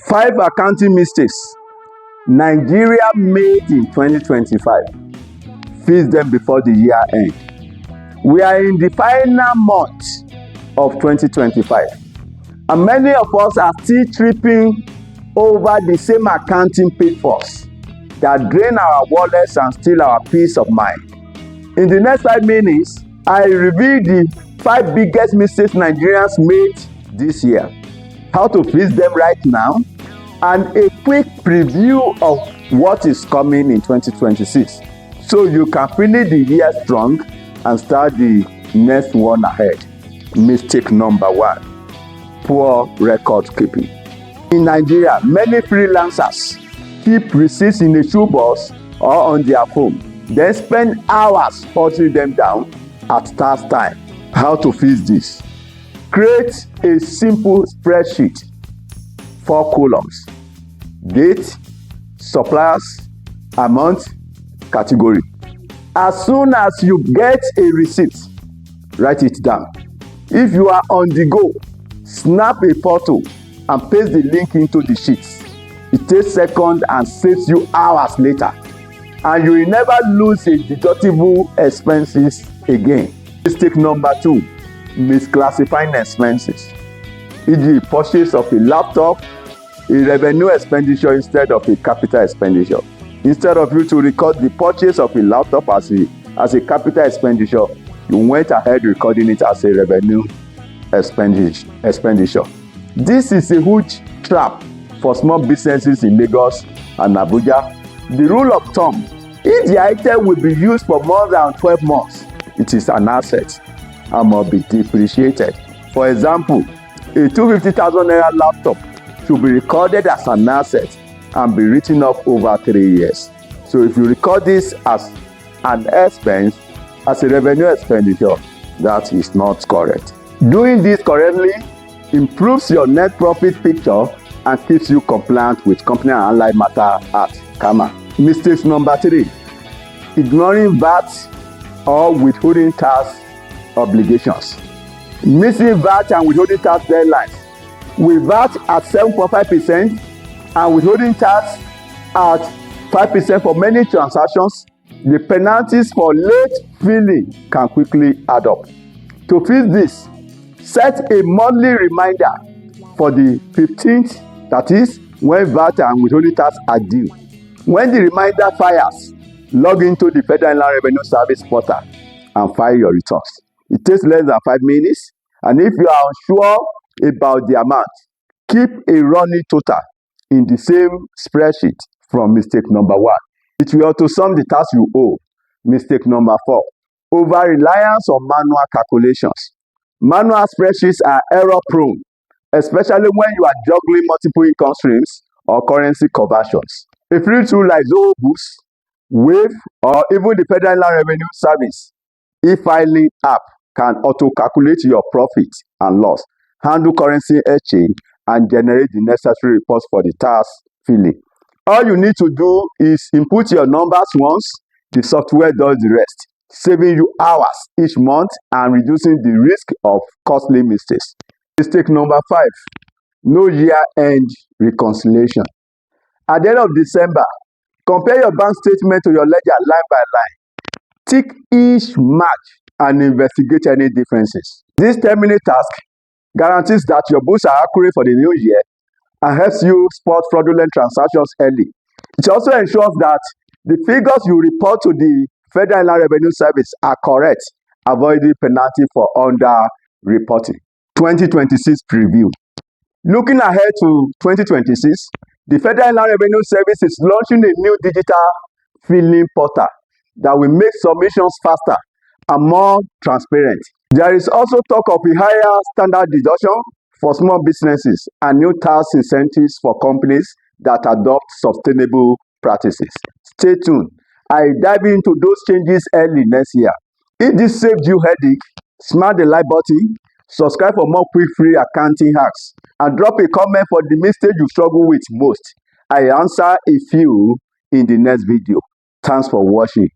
5 accounting mistakes Nigeria made in 2025. Fix them before the year end. We are in the final month of 2025, and many of us are still tripping over the same accounting pitfalls that drain our wallets and steal our peace of mind. In the next 5 minutes, I reveal the 5 biggest mistakes Nigerians made this year, how to fix them right now, and a quick preview of what is coming in 2026, so you can finish the year strong and start the next one ahead. Mistake number 1: poor record keeping. In Nigeria, many freelancers keep receipts in a shoebox or on their phone, then spend hours putting them down at task time. How to fix this? Create a simple spreadsheet. 4 columns: date, suppliers, amount, category. As soon as you get a receipt, write it down. If you are on the go, snap a photo and paste the link into the sheets. It takes seconds and saves you hours later, and you will never lose a deductible expenses again. Mistake number 2: misclassifying expenses, e.g. purchase of a laptop, a revenue expenditure instead of a capital expenditure. Instead of you to record the purchase of a laptop as a capital expenditure, you went ahead recording it as a revenue expenditure. This is a huge trap for small businesses in Lagos and Abuja. The rule of thumb: if the item will be used for more than 12 months, it is an asset and must be depreciated. For example, a 250,000 naira laptop should be recorded as an asset and be written off over 3 years. So if you record this as an expense, as a revenue expenditure, that is not correct. Doing this correctly improves your net profit picture and keeps you compliant with Company and Allied Matter Act (CAMA). Mistake number 3: ignoring VAT or withholding tax obligations. Missing VAT and withholding tax deadlines. With VAT at 7.5% and withholding tax at 5% for many transactions, the penalties for late filing can quickly add up. To fix this, set a monthly reminder for the 15th, that is, when VAT and withholding tax are due. When the reminder fires, log into the Federal Inland Revenue Service portal and file your returns. It takes less than 5 minutes, and if you are unsure about the amount, keep a running total in the same spreadsheet from mistake number 1. It will auto sum the tax you owe. Mistake number 4: over-reliance on manual calculations. Manual spreadsheets are error-prone, especially when you are juggling multiple income streams or currency conversions. A free tool like Xero Books, Wave, or even the Federal Inland Revenue Service e-filing app can auto-calculate your profit and loss, handle currency exchange, and generate the necessary reports for the tax filing. All you need to do is input your numbers once, the software does the rest, saving you hours each month and reducing the risk of costly mistakes. Mistake number 5: no year-end reconciliation. At the end of December, compare your bank statement to your ledger line by line. Tick each match and investigate any differences. This 10-minute task guarantees that your books are accurate for the new year and helps you spot fraudulent transactions early. It also ensures that the figures you report to the Federal Inland Revenue Service are correct, avoiding penalty for under-reporting. 2026 preview. Looking ahead to 2026, the Federal Inland Revenue Service is launching a new digital filing portal that will make submissions faster and more transparent. There is also talk of a higher standard deduction for small businesses and new tax incentives for companies that adopt sustainable practices. Stay tuned. I dive into those changes early next year. If this saved you headache, smash the like button, subscribe for more quick free accounting hacks, and drop a comment for the mistake you struggle with most. I answer a few in the next video. Thanks for watching.